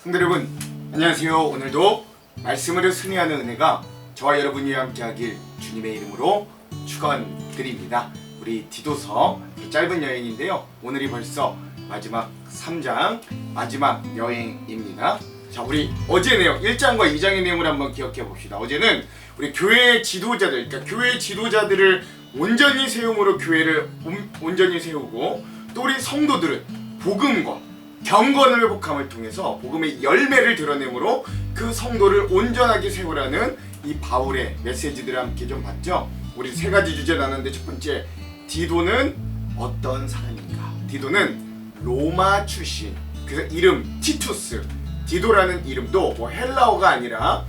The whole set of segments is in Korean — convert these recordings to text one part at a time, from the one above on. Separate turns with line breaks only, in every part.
성도 여러분, 안녕하세요. 오늘도 말씀으로 승리하는 은혜가 저와 여러분이 함께하길 주님의 이름으로 축원드립니다. 우리 디도서 짧은 여행인데요, 오늘이 벌써 마지막 3장 마지막 여행입니다. 자, 우리 어제 내용 1장과 2장의 내용을 한번 기억해 봅시다. 어제는 우리 교회의 지도자들, 그러니까 교회의 지도자들을 온전히 세움으로 교회를 온전히 세우고, 또 우리 성도들은 복음과 경건을 회복함을 통해서 복음의 열매를 드러내므로 그 성도를 온전하게 세우라는 이 바울의 메시지들을 함께 좀 봤죠. 우리 세 가지 주제 나눴는데, 첫 번째, 디도는 어떤 사람인가? 디도는 로마 출신, 그래서 이름 티투스. 디도라는 이름도 뭐 헬라어가 아니라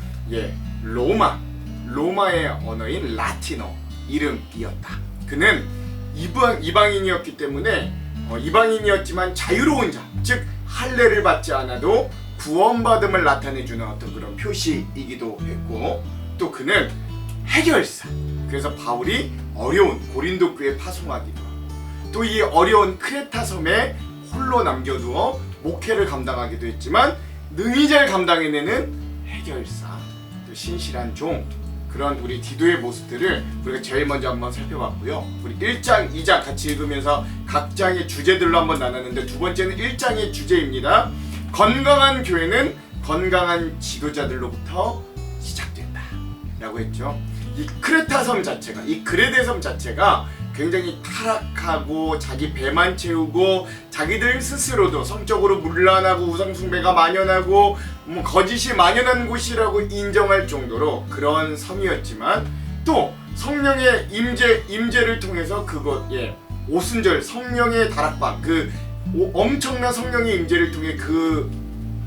로마의 언어인 라틴어 이름이었다. 그는 이방인이었기 때문에 이방인이었지만 자유로운 자, 즉 할례를 받지 않아도 구원받음을 나타내주는 어떤 그런 표시이기도 했고, 또 그는 해결사, 그래서 바울이 어려운 고린도 교회 파송하기도 하고, 또 이 어려운 크레타 섬에 홀로 남겨두어 목회를 감당하기도 했지만 능히 잘 감당해내는 해결사, 또 신실한 종, 그런 우리 디도의 모습들을 우리가 제일 먼저 한번 살펴봤고요. 우리 1장, 2장 같이 읽으면서 각 장의 주제들로 한번 나눴는데, 두 번째는 1장의 주제입니다. 건강한 교회는 건강한 지도자들로부터 시작된다 라고 했죠. 이 크레타 섬 자체가, 이 그레데 섬 자체가 굉장히 타락하고 자기 배만 채우고 자기들 스스로도 성적으로 문란하고 우상숭배가 만연하고 거짓이 만연한 곳이라고 인정할 정도로 그런 섬이었지만, 또 성령의 임재를 통해서 그곳에 오순절 성령의 다락방, 그 엄청난 성령의 임재를 통해 그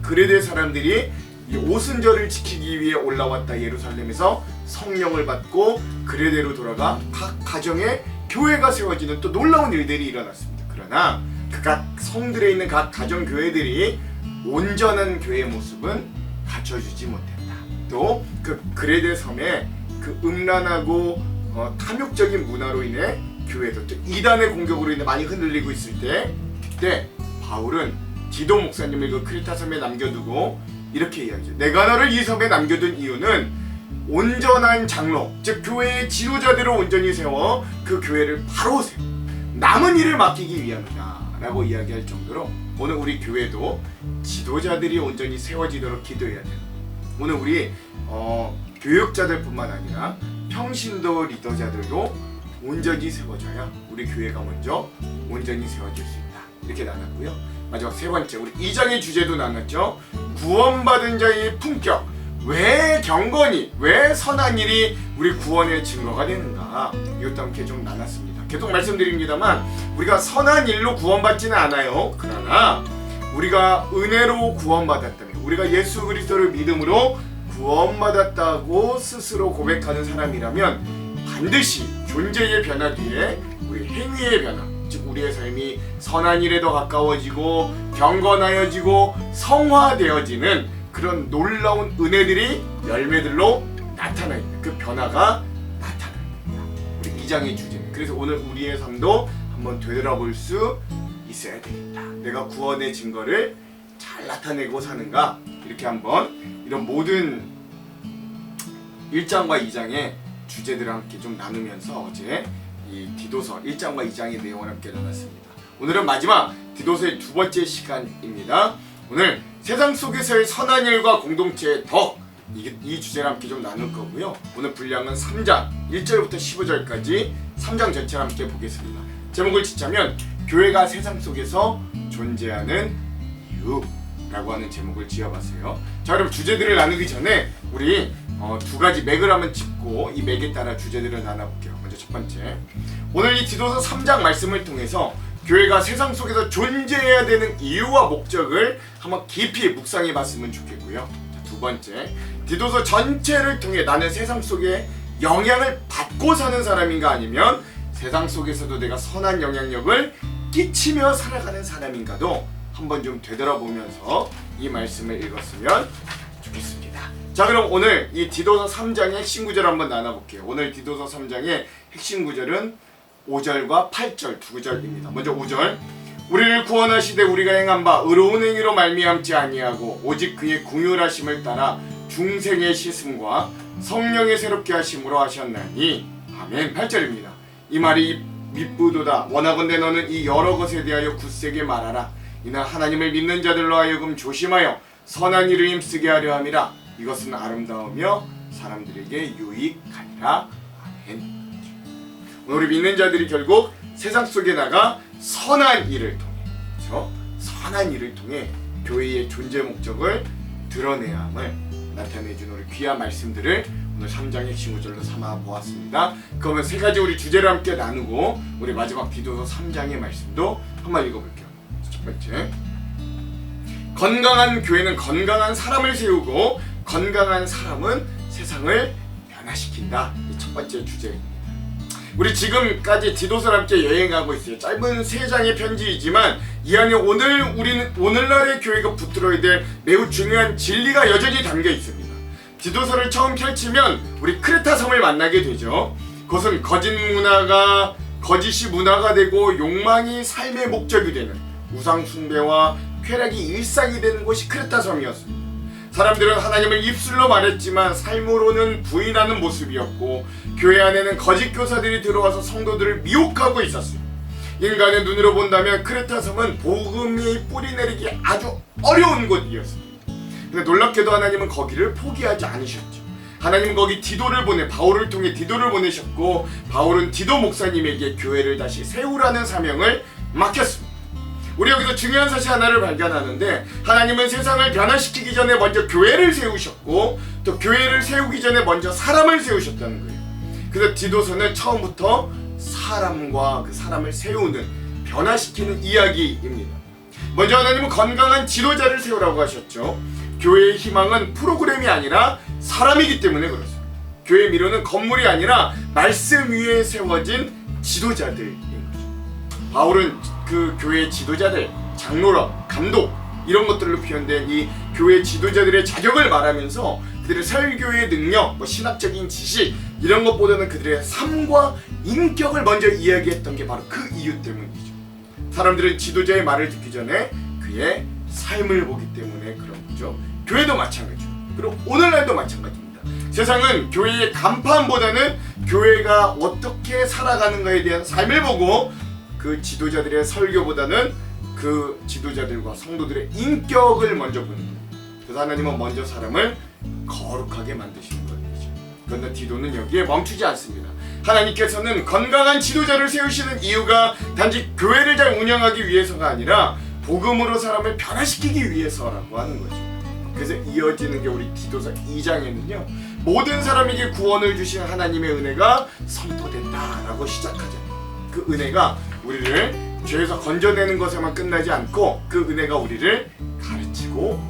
그레데 사람들이 이 오순절을 지키기 위해 올라왔다 예루살렘에서 성령을 받고 그레데로 돌아가 각 가정에 교회가 세워지는 또 놀라운 일들이 일어났습니다. 그러나 그 각 성들에 있는 각 가정 교회들이 온전한 교회의 모습은 갖춰주지 못했다. 또 그 그레데 섬의 그 음란하고 탐욕적인 문화로 인해 교회도 또 이단의 공격으로 인해 많이 흔들리고 있을 때, 그때 바울은 디도 목사님을 그 크레타 섬에 남겨두고 이렇게 이야기죠. 내가 너를 이 섬에 남겨둔 이유는 온전한 장로, 즉 교회의 지도자들을 온전히 세워 그 교회를 바로 세워 남은 일을 맡기기 위함이다 라고 이야기할 정도로, 오늘 우리 교회도 지도자들이 온전히 세워지도록 기도해야 돼요. 오늘 우리 교육자들 뿐만 아니라 평신도 리더자들도 온전히 세워져야 우리 교회가 먼저 온전히 세워질 수 있다, 이렇게 나눴고요. 마지막 세 번째, 우리 2장의 주제도 나눴죠. 구원받은 자의 품격, 왜 경건이, 왜 선한 일이 우리 구원의 증거가 되는가, 이것도 함께 좀 나눴습니다. 계속 말씀드립니다만 우리가 선한 일로 구원받지는 않아요. 그러나 우리가 은혜로 구원받았다면, 우리가 예수 그리스도를 믿음으로 구원받았다고 스스로 고백하는 사람이라면 반드시 존재의 변화 뒤에 우리 행위의 변화, 즉 우리의 삶이 선한 일에 더 가까워지고 경건하여지고 성화되어지는 그런 놀라운 은혜들이 열매들로 나타나 있는 그 변화가 나타납니다. 우리 2장의 주제는, 그래서 오늘 우리의 삶도 한번 되돌아볼 수 있어야 되겠다. 내가 구원의 증거를 잘 나타내고 사는가, 이렇게 한번 이런 모든 1장과 2장의 주제들을 함께 좀 나누면서 어제 이 디도서 1장과 2장의 내용을 함께 나눴습니다. 오늘은 마지막 디도서의 두 번째 시간입니다. 오늘 세상 속에서의 선한 일과 공동체의 덕, 이 주제를 함께 좀 나눌 거고요. 오늘 분량은 3장 1절부터 15절까지 3장 전체를 함께 보겠습니다. 제목을 짓자면 교회가 세상 속에서 존재하는 이유라고 하는 제목을 지어봤어요. 자, 여러분, 주제들을 나누기 전에 우리 두 가지 맥을 한번 짚고 이 맥에 따라 주제들을 나눠볼게요. 먼저 첫 번째, 오늘 이 디도서 3장 말씀을 통해서 교회가 세상 속에서 존재해야 되는 이유와 목적을 한번 깊이 묵상해 봤으면 좋겠고요. 자, 두 번째, 디도서 전체를 통해 나는 세상 속에 영향을 받고 사는 사람인가, 아니면 세상 속에서도 내가 선한 영향력을 끼치며 살아가는 사람인가도 한번 좀 되돌아보면서 이 말씀을 읽었으면 좋겠습니다. 자, 그럼 오늘 이 디도서 3장의 핵심 구절 한번 나눠볼게요. 오늘 디도서 3장의 핵심 구절은 5절과 8절 두 구절입니다. 먼저 5절, 우리를 구원하시되 우리가 행한 바 의로운 행위로 말미암지 아니하고 오직 그의 궁휼하심을 따라 중생의 씻음과 성령의 새롭게 하심으로 하셨나니. 아멘. 8절입니다. 이 말이 미쁘도다. 원하건대 너는 이 여러 것에 대하여 굳세게 말하라. 이는 하나님을 믿는 자들로 하여금 조심하여 선한 일을 힘쓰게 하려 함이라. 이것은 아름다우며 사람들에게 유익하니라. 아멘. 오늘 우리 믿는 자들이 결국 세상 속에 나가 선한 일을 통해, 그렇죠? 선한 일을 통해 교회의 존재 목적을 드러내야 함을 나타내준 우리 귀한 말씀들을 오늘 3장의 징후절로 삼아 보았습니다. 그러면 세 가지 우리 주제를 함께 나누고 우리 마지막 디도서 3장의 말씀도 한번 읽어볼게요. 첫 번째, 건강한 교회는 건강한 사람을 세우고 건강한 사람은 세상을 변화시킨다. 이 첫 번째 주제입니다. 우리 지금까지 디도서를 함께 여행하고 있어요. 짧은 3장의 편지이지만 이 안에 오늘날의 교회가 붙들어야 될 매우 중요한 진리가 여전히 담겨 있습니다. 디도서를 처음 펼치면 우리 크레타 섬을 만나게 되죠. 그것은 거짓이 문화가 되고 욕망이 삶의 목적이 되는 우상 숭배와 쾌락이 일상이 되는 곳이 크레타 섬이었습니다. 사람들은 하나님을 입술로 말했지만 삶으로는 부인하는 모습이었고 교회 안에는 거짓 교사들이 들어와서 성도들을 미혹하고 있었어요. 인간의 눈으로 본다면 크레타 섬은 복음이 뿌리내리기 아주 어려운 곳이었습니다. 근데 놀랍게도 하나님은 거기를 포기하지 않으셨죠. 하나님은 거기 바울을 통해 디도를 보내셨고 바울은 디도 목사님에게 교회를 다시 세우라는 사명을 맡겼습니다. 우리 여기서 중요한 사실 하나를 발견하는데 하나님은 세상을 변화시키기 전에 먼저 교회를 세우셨고 또 교회를 세우기 전에 먼저 사람을 세우셨다는 거예요. 그래서 디도서는 처음부터 사람과 그 사람을 세우는 변화시키는 이야기입니다. 먼저 하나님은 건강한 지도자를 세우라고 하셨죠. 교회의 희망은 프로그램이 아니라 사람이기 때문에 그렇습니다. 교회의 미로는 건물이 아니라 말씀 위에 세워진 지도자들인 거죠. 바울은 그 교회의 지도자들, 장로라, 감독 이런 것들로 표현된 이 교회 지도자들의 자격을 말하면서 그들의 설교의 능력, 신학적인 지식 이런 것보다는 그들의 삶과 인격을 먼저 이야기했던 게 바로 그 이유 때문이죠. 사람들은 지도자의 말을 듣기 전에 그의 삶을 보기 때문에 그런 거죠. 교회도 마찬가지죠. 그리고 오늘날도 마찬가지입니다. 세상은 교회의 간판보다는 교회가 어떻게 살아가는가에 대한 삶을 보고 그 지도자들의 설교보다는 그 지도자들과 성도들의 인격을 먼저 보는 거예요. 그래서 하나님은 먼저 사람을 거룩하게 만드시는 거죠. 그런데 디도는 여기에 멈추지 않습니다. 하나님께서는 건강한 지도자를 세우시는 이유가 단지 교회를 잘 운영하기 위해서가 아니라 복음으로 사람을 변화시키기 위해서라고 하는 거죠. 그래서 이어지는 게 우리 디도서 2장에는요 모든 사람에게 구원을 주신 하나님의 은혜가 선포된다라고 시작하잖아요. 그 은혜가 우리를 죄에서 건져내는 것에만 끝나지 않고 그 은혜가 우리를 가르치고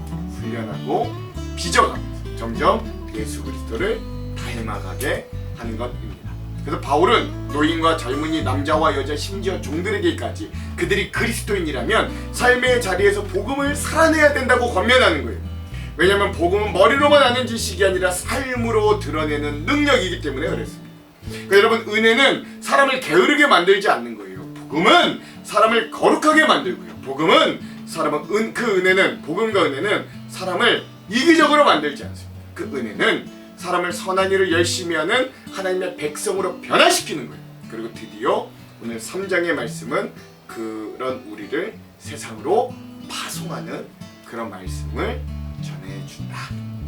훈련하고 빚어가면서 점점 예수 그리스도를 닮아가게 하는 것입니다. 그래서 바울은 노인과 젊은이, 남자와 여자, 심지어 종들에게까지 그들이 그리스도인이라면 삶의 자리에서 복음을 살아내야 된다고 권면하는 거예요. 왜냐하면 복음은 머리로만 아는 지식이 아니라 삶으로 드러내는 능력이기 때문에 그랬습니다. 그러니까 여러분, 은혜는 사람을 게으르게 만들지 않는 거예요. 복음은 사람을 거룩하게 만들고요. 복음은 복음과 은혜는 사람을 이기적으로 만들지 않습니다. 그 은혜는 사람을 선한 일을 열심히 하는 하나님의 백성으로 변화시키는 거예요. 그리고 드디어 오늘 3장의 말씀은 그런 우리를 세상으로 파송하는 그런 말씀을 전해준다.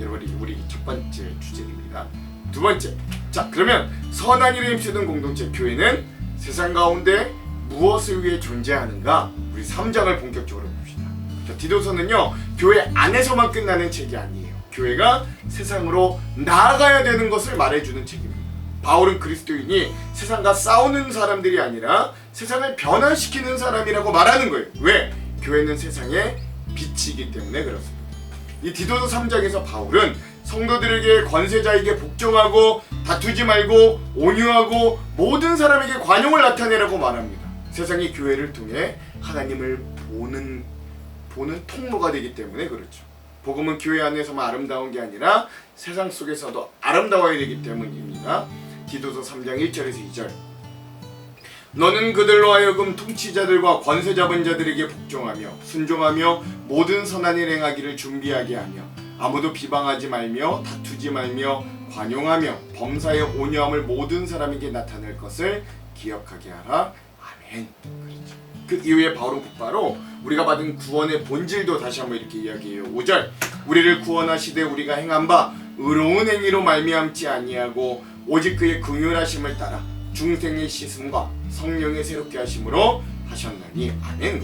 여러분, 우리 첫 번째 주제입니다. 두 번째, 자 그러면 선한 일에 힘쓰는 공동체 교회는 세상 가운데 무엇을 위해 존재하는가? 우리 3장을 본격적으로 봅시다. 자, 디도서는요 교회 안에서만 끝나는 책이 아니에요. 교회가 세상으로 나아가야 되는 것을 말해주는 책입니다. 바울은 그리스도인이 세상과 싸우는 사람들이 아니라 세상을 변화시키는 사람이라고 말하는 거예요. 왜? 교회는 세상의 빛이기 때문에 그렇습니다. 이 디도서 3장에서 바울은 성도들에게 권세자에게 복종하고 다투지 말고 온유하고 모든 사람에게 관용을 나타내라고 말합니다. 세상이 교회를 통해 하나님을 보는 통로가 되기 때문에 그렇죠. 복음은 교회 안에서만 아름다운 게 아니라 세상 속에서도 아름다워야 되기 때문입니다. 디도서 3장 1절에서 2절 너는 그들로 하여금 통치자들과 권세 잡은 자들에게 복종하며 순종하며 모든 선한 일 행하기를 준비하게 하며 아무도 비방하지 말며 다투지 말며 관용하며 범사의 온유함을 모든 사람에게 나타낼 것을 기억하게 하라. 아멘. 그렇죠. 그 이후에 바울은 곧바로 우리가 받은 구원의 본질도 다시 한번 이렇게 이야기해요. 5절 우리를 구원하시되 우리가 행한 바 의로운 행위로 말미암지 아니하고 오직 그의 긍휼하심을 따라 중생의 씻음과 성령의 새롭게 하심으로 하셨나니. 아멘.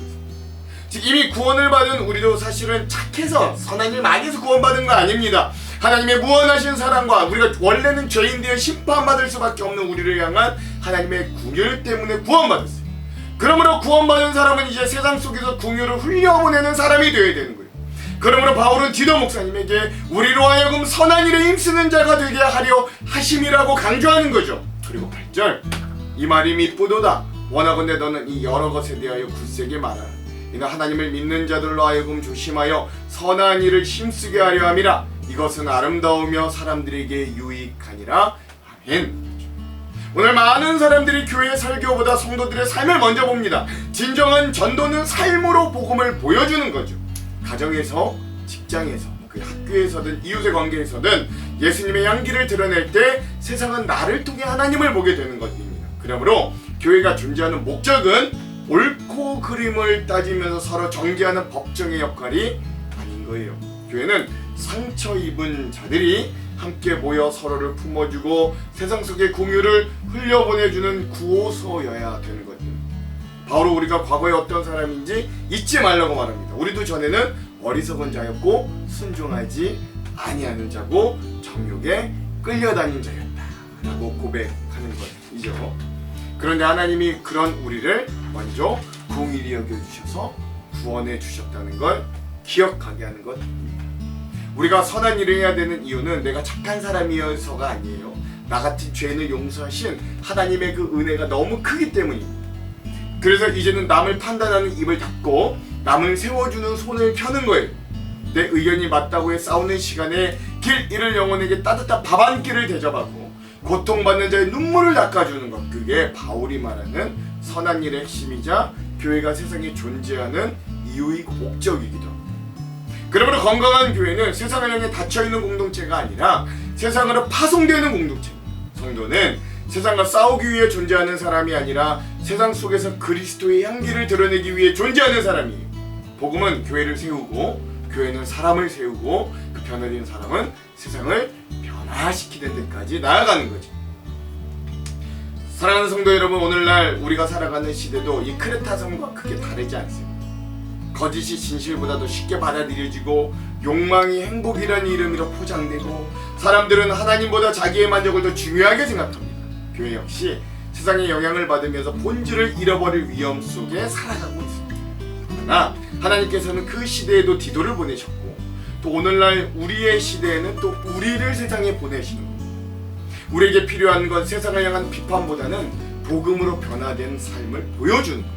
즉 이미 구원을 받은 우리도 사실은 착해서 선한 일 많이 해서 구원받은 거 아닙니다. 하나님의 무한하신 사랑과 우리가 원래는 죄인 되어 심판받을 수밖에 없는 우리를 향한 하나님의 긍휼 때문에 구원받았어요. 그러므로 구원받은 사람은 이제 세상 속에서 긍휼을 흘려보내는 사람이 되어야 되는 거예요. 그러므로 바울은 디도 목사님에게 우리로 하여금 선한 일에 힘쓰는 자가 되게 하려 하심이라고 강조하는 거죠. 그리고 8절 이 말이 미쁘도다. 원하건대 너는 이 여러 것에 대하여 굳세게 말하라. 이는 하나님을 믿는 자들로 하여금 조심하여 선한 일을 힘쓰게 하려 함이라. 이것은 아름다우며 사람들에게 유익하니라. 아멘. 오늘 많은 사람들이 교회 설교보다 성도들의 삶을 먼저 봅니다. 진정한 전도는 삶으로 복음을 보여주는 거죠. 가정에서, 직장에서, 그 학교에서든 이웃의 관계에서든 예수님의 향기를 드러낼 때 세상은 나를 통해 하나님을 보게 되는 것입니다. 그러므로 교회가 존재하는 목적은 옳고 그름을 따지면서 서로 정죄하는 법정의 역할이 아닌 거예요. 교회는 상처 입은 자들이 함께 모여 서로를 품어주고 세상 속의 긍휼을 흘려보내주는 구호소여야 되는 것입니다. 바로 우리가 과거에 어떤 사람인지 잊지 말라고 말합니다. 우리도 전에는 어리석은 자였고 순종하지 아니하는 자고 정욕에 끌려다닌 자였다 라고 고백하는 것이죠. 그런데 하나님이 그런 우리를 먼저 공의히 여겨주셔서 구원해 주셨다는 걸 기억하게 하는 것입니다. 우리가 선한 일을 해야 되는 이유는 내가 착한 사람이어서가 아니에요. 나 같은 죄인을 용서하신 하나님의 그 은혜가 너무 크기 때문입니다. 그래서 이제는 남을 판단하는 입을 닫고 남을 세워주는 손을 펴는 거예요. 내 의견이 맞다고 해 싸우는 시간에 길 잃을 영혼에게 따뜻한 밥 한 끼를 대접하고 고통받는 자의 눈물을 닦아주는 것, 그게 바울이 말하는 선한 일의 핵심이자 교회가 세상에 존재하는 이유이고 목적이기도 합니다. 그러므로 건강한 교회는 세상을 향해 닫혀있는 공동체가 아니라 세상으로 파송되는 공동체입니다. 성도는 세상과 싸우기 위해 존재하는 사람이 아니라 세상 속에서 그리스도의 향기를 드러내기 위해 존재하는 사람이에요. 복음은 교회를 세우고 교회는 사람을 세우고 그 변화된 사람은 세상을 변화시키는 데까지 나아가는 거죠. 사랑하는 성도 여러분, 오늘날 우리가 살아가는 시대도 이 크레타 섬과 크게 다르지 않습니다. 거짓이 진실보다도 쉽게 받아들여지고 욕망이 행복이라는 이름으로 포장되고 사람들은 하나님보다 자기의 만족을 더 중요하게 생각합니다. 교회 역시 세상의 영향을 받으면서 본질을 잃어버릴 위험 속에 살아가고 있습니다. 그러나 하나님께서는 그 시대에도 디도를 보내셨고 또 오늘날 우리의 시대에는 또 우리를 세상에 보내시는 겁니다. 우리에게 필요한 건 세상을 향한 비판보다는 복음으로 변화된 삶을 보여주는 겁니다.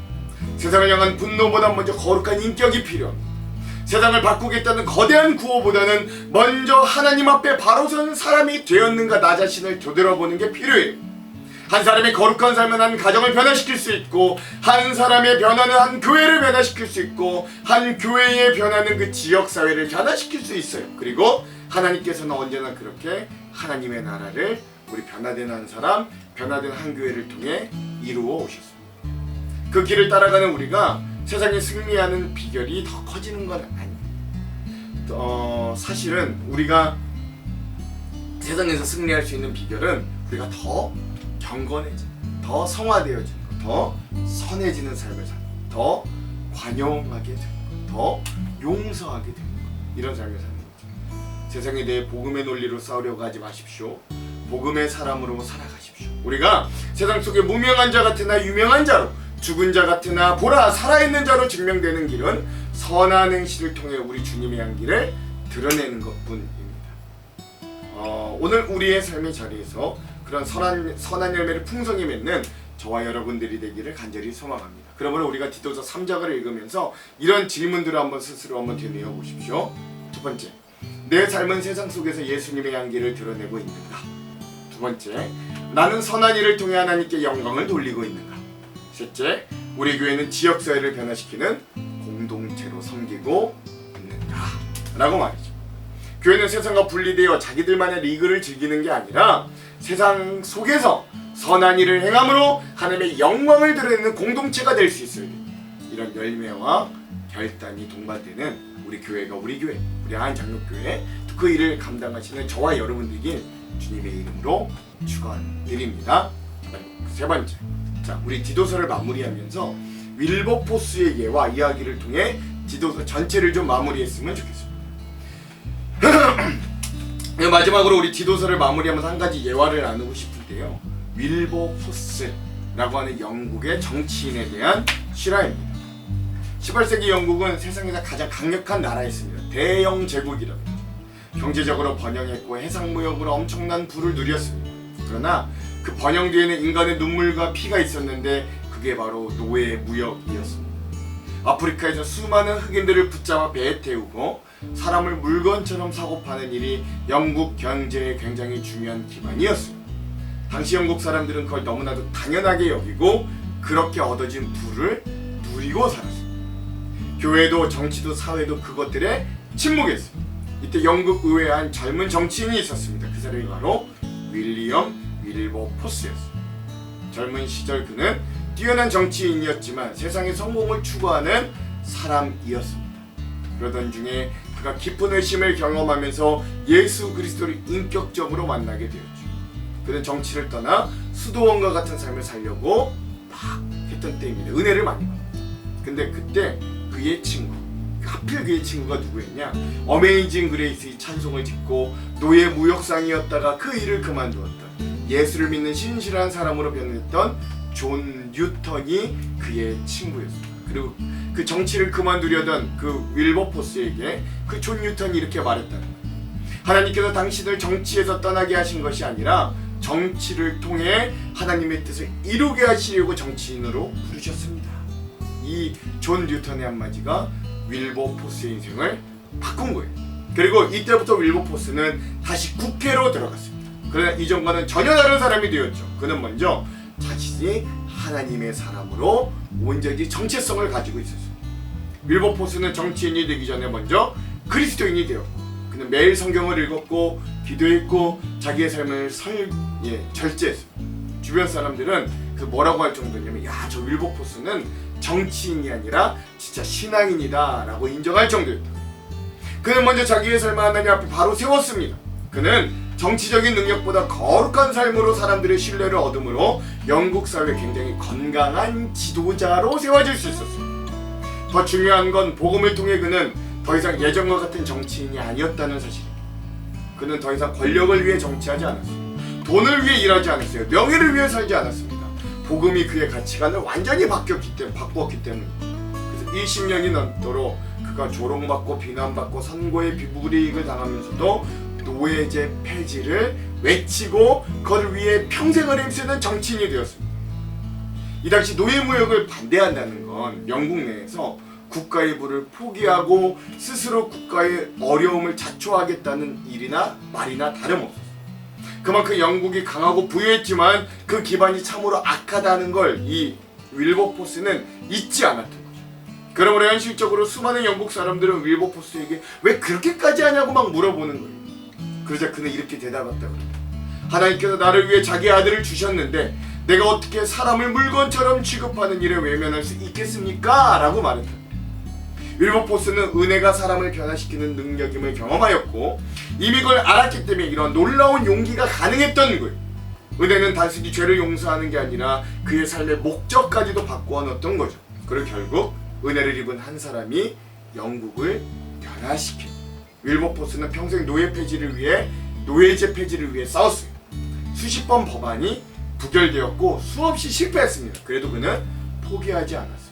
세상을 향한 분노보다 먼저 거룩한 인격이 필요합니다. 세상을 바꾸겠다는 거대한 구호보다는 먼저 하나님 앞에 바로 선 사람이 되었는가 나 자신을 되돌아보는 게 필요해요. 한 사람의 거룩한 삶은 한 가정을 변화시킬 수 있고 한 사람의 변화는 한 교회를 변화시킬 수 있고 한 교회의 변화는 그 지역사회를 변화시킬 수 있어요. 그리고 하나님께서는 언제나 그렇게 하나님의 나라를 우리 변화된 한 사람, 변화된 한 교회를 통해 이루어 오셨습니다. 그 길을 따라가는 우리가 세상에 승리하는 비결이 더 커지는 건 아닙니다. 사실은 우리가 세상에서 승리할 수 있는 비결은 우리가 더 경건해지는, 더 성화되어지는 것, 더 선해지는 삶을 사는 것, 더 관용하게 되는 것, 더 용서하게 되는 것, 이런 삶을 사는 거죠. 세상에 대해 복음의 논리로 싸우려고 하지 마십시오. 복음의 사람으로 살아가십시오. 우리가 세상 속에 무명한 자 같으나 유명한 자로, 죽은 자 같으나 보라 살아있는 자로 증명되는 길은 선한 행실을 통해 우리 주님의 향기를 드러내는 것뿐입니다. 오늘 우리의 삶의 자리에서 그런 선한 열매를 풍성히 맺는 저와 여러분들이 되기를 간절히 소망합니다. 그러므로 우리가 디도서 3장을 읽으면서 이런 질문들을 한번 스스로 한번 되뇌어 보십시오. 첫 번째, 내 삶은 세상 속에서 예수님의 향기를 드러내고 있는가? 두 번째, 나는 선한 일을 통해 하나님께 영광을 돌리고 있는가? 셋째, 우리 교회는 지역사회를 변화시키는 공동체로 섬기고 있는가 라고 말이죠. 교회는 세상과 분리되어 자기들만의 리그를 즐기는 게 아니라 세상 속에서 선한 일을 행함으로 하나님의 영광을 드러내는 공동체가 될 수 있어야 돼요. 이런 열매와 결단이 동반되는 우리 교회가 우리 교회, 우리 한장로교회 그 일을 감당하시는 저와 여러분들에게 주님의 이름으로 축원드립니다. 세 번째, 자, 우리 디도서를 마무리하면서 윌버포스의 예와 이야기를 통해 디도서 전체를 좀 마무리했으면 좋겠습니다. 마지막으로 우리 디도서를 마무리하면서 한 가지 예화를 나누고 싶은데요. 윌버포스라고 하는 영국의 정치인에 대한 실화입니다. 18세기 영국은 세상에서 가장 강력한 나라였습니다. 대영 제국이랍니다. 경제적으로 번영했고 해상무역으로 엄청난 부를 누렸습니다. 그러나 그 번영 뒤에는 인간의 눈물과 피가 있었는데 그게 바로 노예 무역이었습니다. 아프리카에서 수많은 흑인들을 붙잡아 배에 태우고 사람을 물건처럼 사고 파는 일이 영국 경제의 굉장히 중요한 기반이었습니다. 당시 영국 사람들은 그걸 너무나도 당연하게 여기고 그렇게 얻어진 부를 누리고 살았습니다. 교회도 정치도 사회도 그것들에 침묵했습니다. 이때 영국 의회에 한 젊은 정치인이 있었습니다. 그 사람이 바로 윌리엄 윌버포스였습니다. 젊은 시절 그는 뛰어난 정치인이었지만 세상의 성공을 추구하는 사람이었습니다. 그러던 중에 그가 깊은 의심을 경험하면서 예수 그리스도를 인격적으로 만나게 되었죠. 그는 정치를 떠나 수도원과 같은 삶을 살려고 막 했던 때입니다. 은혜를 많이 받았죠. 근데 그때 그의 친구, 하필 그의 친구가 누구였냐? 어메이징 그레이스의 찬송을 짓고 노예 무역상이었다가 그 일을 그만두었던 예수를 믿는 신실한 사람으로 변했던 존 뉴턴이 그의 친구였습니다. 그리고 그 정치를 그만두려던 그 윌버포스에게 그 존 뉴턴이 이렇게 말했다는 거예요. 하나님께서 당신을 정치에서 떠나게 하신 것이 아니라 정치를 통해 하나님의 뜻을 이루게 하시려고 정치인으로 부르셨습니다. 이 존 뉴턴의 한마디가 윌버포스의 인생을 바꾼 거예요. 그리고 이때부터 윌버포스는 다시 국회로 들어갔습니다. 그러나 이전과는 전혀 다른 사람이 되었죠. 그는 먼저 자신이 하나님의 사람으로 온전히 정체성을 가지고 있었어요. 윌버포스는 정치인이 되기 전에 먼저 그리스도인이 되었고 그는 매일 성경을 읽었고 기도했고 자기의 삶을 절제했어요. 주변 사람들은 그 뭐라고 할 정도냐면 야, 저 윌버포스는 정치인이 아니라 진짜 신앙인이다 라고 인정할 정도였다. 그는 먼저 자기의 삶을 하나님 앞에 바로 세웠습니다. 그는 정치적인 능력보다 거룩한 삶으로 사람들의 신뢰를 얻음으로 영국 사회에 굉장히 건강한 지도자로 세워질 수 있었어요. 더 중요한 건 복음을 통해 그는 더 이상 예전과 같은 정치인이 아니었다는 사실입니다. 그는 더 이상 권력을 위해 정치하지 않았어요. 돈을 위해 일하지 않았어요. 명예를 위해 살지 않았습니다. 복음이 그의 가치관을 완전히 바꾸었기 때문입니다. 그래서 20년이 넘도록 그가 조롱받고 비난받고 선고의 비불이익을 당하면서도 노예제 폐지를 외치고 그를 위해 평생을 힘쓰는 정치인이 되었습니다. 이 당시 노예무역을 반대한다는 건 영국 내에서 국가의 부를 포기하고 스스로 국가의 어려움을 자초하겠다는 일이나 말이나 다름없었어요. 그만큼 영국이 강하고 부유했지만 그 기반이 참으로 악하다는 걸 이 윌버포스는 잊지 않았던 거죠. 그러므로 현실적으로 수많은 영국 사람들은 윌버포스에게 왜 그렇게까지 하냐고 막 물어보는 거예요. 그러자 그는 이렇게 대답했다고 합니다. 하나님께서 나를 위해 자기 아들을 주셨는데 내가 어떻게 사람을 물건처럼 취급하는 일에 외면할 수 있겠습니까? 라고 말했다. 윌버포스는 은혜가 사람을 변화시키는 능력임을 경험하였고 이미 그걸 알았기 때문에 이런 놀라운 용기가 가능했던 거예요. 은혜는 단순히 죄를 용서하는 게 아니라 그의 삶의 목적까지도 바꾸어 놓았던 거죠. 그리고 결국 은혜를 입은 한 사람이 영국을 변화시킨 윌버포스는 평생 노예제 폐지를 위해 싸웠어요. 수십 번 법안이 부결되었고 수없이 실패했습니다. 그래도 그는 포기하지 않았어요.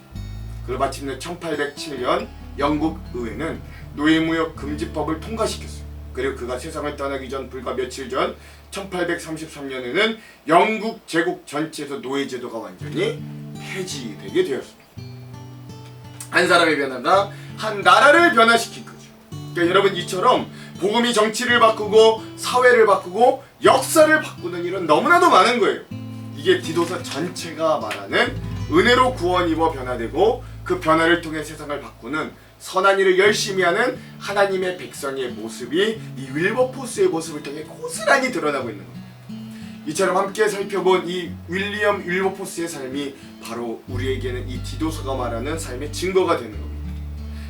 그리고 마침내 1807년 영국 의회는 노예무역 금지법을 통과시켰어요. 그리고 그가 세상을 떠나기 전 불과 며칠 전 1833년에는 영국 제국 전체에서 노예제도가 완전히 폐지되게 되었습니다. 한 사람의 변화가 한 나라를 변화시킨 거죠. 그러니까 여러분, 이처럼 복음이 정치를 바꾸고 사회를 바꾸고 역사를 바꾸는 일은 너무나도 많은 거예요. 이게 디도서 전체가 말하는 은혜로 구원 입어 변화되고 그 변화를 통해 세상을 바꾸는 선한 일을 열심히 하는 하나님의 백성의 모습이 이 윌버포스의 모습을 통해 고스란히 드러나고 있는 겁니다. 이처럼 함께 살펴본 이 윌리엄 윌버포스의 삶이 바로 우리에게는 이 디도서가 말하는 삶의 증거가 되는 겁니다.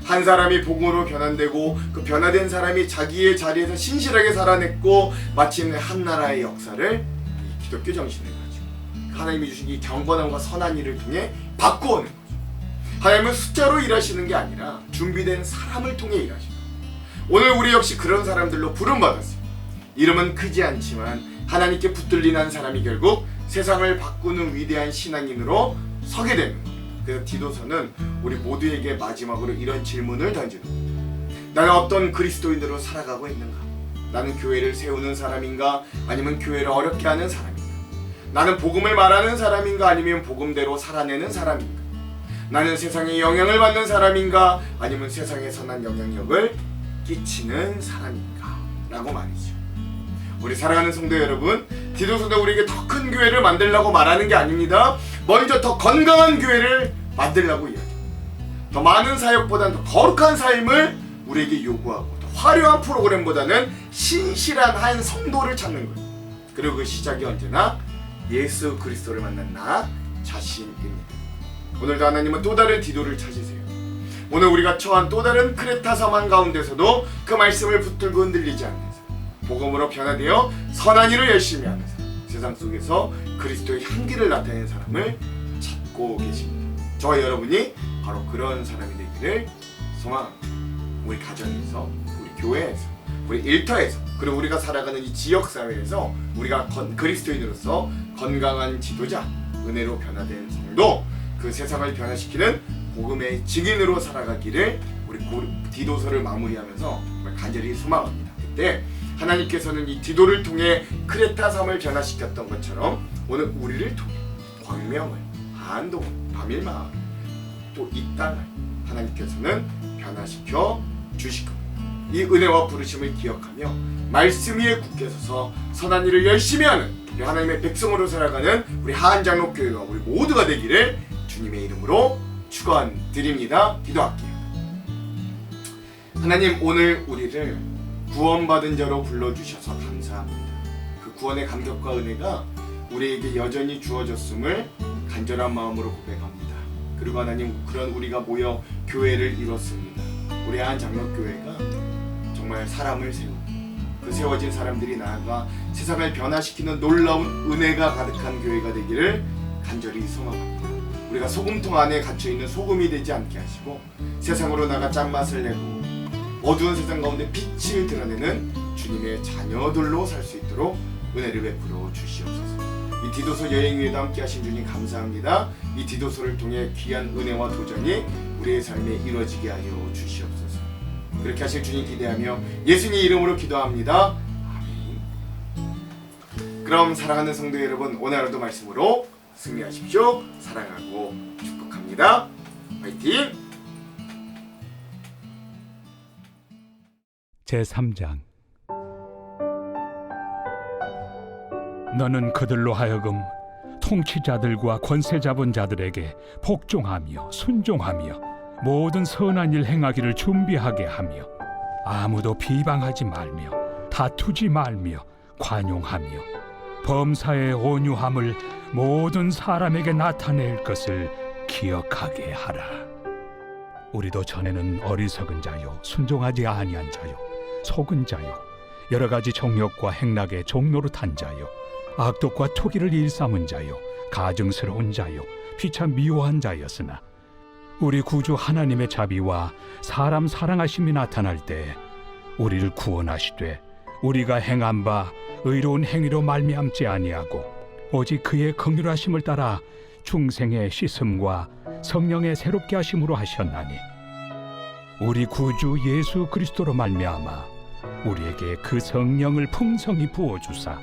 한 사람이 복음으로 변환되고 그 변화된 사람이 자기의 자리에서 신실하게 살아냈고 마침내 한 나라의 역사를 이 기독교 정신을 가지고 하나님이 주신 이 경건함과 선한 일을 통해 바꾸어낸 거죠. 하나님은 숫자로 일하시는 게 아니라 준비된 사람을 통해 일하십니다. 오늘 우리 역시 그런 사람들로 부름받았어요. 이름은 크지 않지만 하나님께 붙들린 한 사람이 결국 세상을 바꾸는 위대한 신앙인으로 서게 되는 거예요. 그래서 디도서는 우리 모두에게 마지막으로 이런 질문을 던지는 겁니다. 나는 어떤 그리스도인으로 살아가고 있는가? 나는 교회를 세우는 사람인가? 아니면 교회를 어렵게 하는 사람인가? 나는 복음을 말하는 사람인가? 아니면 복음대로 살아내는 사람인가? 나는 세상에 영향을 받는 사람인가? 아니면 세상에 선한 영향력을 끼치는 사람인가? 라고 말이죠. 우리 사랑하는 성도 여러분, 디도서는 우리에게 더 큰 교회를 만들려고 말하는 게 아닙니다. 먼저 더 건강한 교회를 만들려고 이야기합니다. 더 많은 사역보다는 더 거룩한 삶을 우리에게 요구하고 더 화려한 프로그램보다는 신실한 한 성도를 찾는 거예요. 그리고 그 시작이 언제나 예수 그리스도를 만난 나 자신입니다. 오늘도 하나님은 또 다른 디도를 찾으세요. 오늘 우리가 처한 또 다른 크레타 섬 가운데서도 그 말씀을 붙들고 흔들리지 않는 사람, 복음으로 변화되어 선한 일을 열심히 하는 사람, 세상 속에서 그리스도의 향기를 나타내는 사람을 찾고 계십니다. 저와 여러분이 바로 그런 사람이 되기를 소망합니다. 우리 가정에서, 우리 교회에서, 우리 일터에서, 그리고 우리가 살아가는 이 지역사회에서 우리가 그리스도인으로서 건강한 지도자, 은혜로 변화된 성도, 그 세상을 변화시키는 복음의 증인으로 살아가기를 우리 디도서를 마무리하면서 정말 간절히 소망합니다. 그때 하나님께서는 이 디도를 통해 크레타 섬을 변화시켰던 것처럼 오늘 우리를 통해 광명을, 한동을, 바밀마을, 또 이 땅을 하나님께서는 변화시켜 주실 겁니다. 이 은혜와 부르심을 기억하며 말씀 위에 굳게 서서 선한 일을 열심히 하는 우리 하나님의 백성으로 살아가는 우리 하안장로교회가 우리 모두가 되기를 주님의 이름으로 축원드립니다. 기도할게요. 하나님, 오늘 우리를 구원받은 자로 불러주셔서 감사합니다. 그 구원의 감격과 은혜가 우리에게 여전히 주어졌음을 간절한 마음으로 고백합니다. 그리고 하나님, 그런 우리가 모여 교회를 이뤘습니다. 우리 하안장로교회가 정말 사람을 세우고 그 세워진 사람들이 나아가 세상을 변화시키는 놀라운 은혜가 가득한 교회가 되기를 간절히 소망합니다. 우리가 소금통 안에 갇혀있는 소금이 되지 않게 하시고 세상으로 나가 짠맛을 내고 어두운 세상 가운데 빛을 드러내는 주님의 자녀들로 살 수 있도록 은혜를 베풀어 주시옵소서. 이 디도서 여행 위에도 함께 하신 주님 감사합니다. 이 디도서를 통해 귀한 은혜와 도전이 우리의 삶에 이루어지게 하여 주시옵소서. 그렇게 하실 주님 기대하며 예수님 이름으로 기도합니다. 아멘. 그럼 사랑하는 성도 여러분, 오늘 하루도 말씀으로 승리하십시오. 사랑하고 축복합니다. 화이팅!
제3장. 너는 그들로 하여금 통치자들과 권세 잡은 자들에게 복종하며 순종하며 모든 선한 일 행하기를 준비하게 하며 아무도 비방하지 말며 다투지 말며 관용하며 범사의 온유함을 모든 사람에게 나타낼 것을 기억하게 하라. 우리도 전에는 어리석은 자요, 순종하지 아니한 자요, 속은 자요, 여러 가지 정욕과 행락의 종노릇한 자요, 악독과 투기를 일삼은 자요, 가증스러운 자요, 피차 미워한 자였으나 우리 구주 하나님의 자비와 사람 사랑하심이 나타날 때 우리를 구원하시되 우리가 행한 바 의로운 행위로 말미암지 아니하고 오직 그의 긍휼하심을 따라 중생의 씻음과 성령의 새롭게 하심으로 하셨나니 우리 구주 예수 그리스도로 말미암아 우리에게 그 성령을 풍성히 부어주사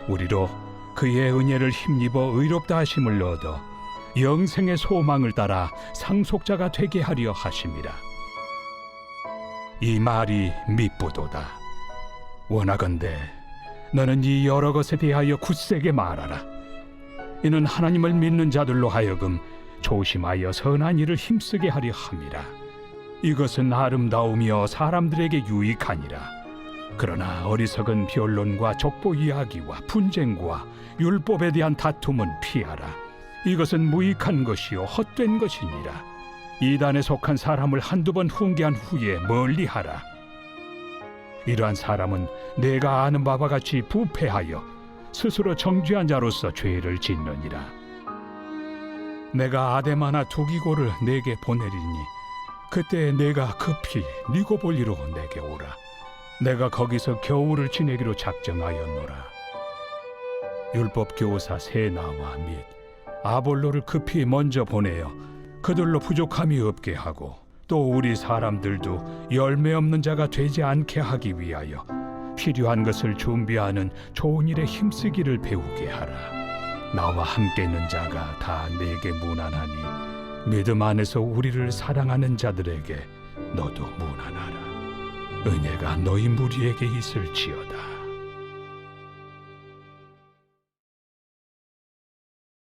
우리로 그의 은혜를 힘입어 의롭다 하심을 얻어 영생의 소망을 따라 상속자가 되게 하려 하심이라. 이 말이 밉보도다. 원하건대 너는 이 여러 것에 대하여 굳세게 말하라. 이는 하나님을 믿는 자들로 하여금 조심하여 선한 일을 힘쓰게 하려 함이라. 이것은 아름다우며 사람들에게 유익하니라. 그러나 어리석은 변론과 족보 이야기와 분쟁과 율법에 대한 다툼은 피하라. 이것은 무익한 것이요 헛된 것이니라. 이단에 속한 사람을 한두 번 훈계한 후에 멀리하라. 이러한 사람은 내가 아는 바와 같이 부패하여 스스로 정죄한 자로서 죄를 짓느니라. 내가 아데마나 두기고를 내게 보내리니 그때 내가 급히 니고볼리로 내게 오라. 내가 거기서 겨울을 지내기로 작정하였노라. 율법 교사 세나와 및 아볼로를 급히 먼저 보내어 그들로 부족함이 없게 하고 또 우리 사람들도 열매 없는 자가 되지 않게 하기 위하여 필요한 것을 준비하는 좋은 일에 힘쓰기를 배우게 하라. 나와 함께 있는 자가 다 내게 무난하니 믿음 안에서 우리를 사랑하는 자들에게 너도 무난하라. 은혜가 너희 무리에게 있을지어다.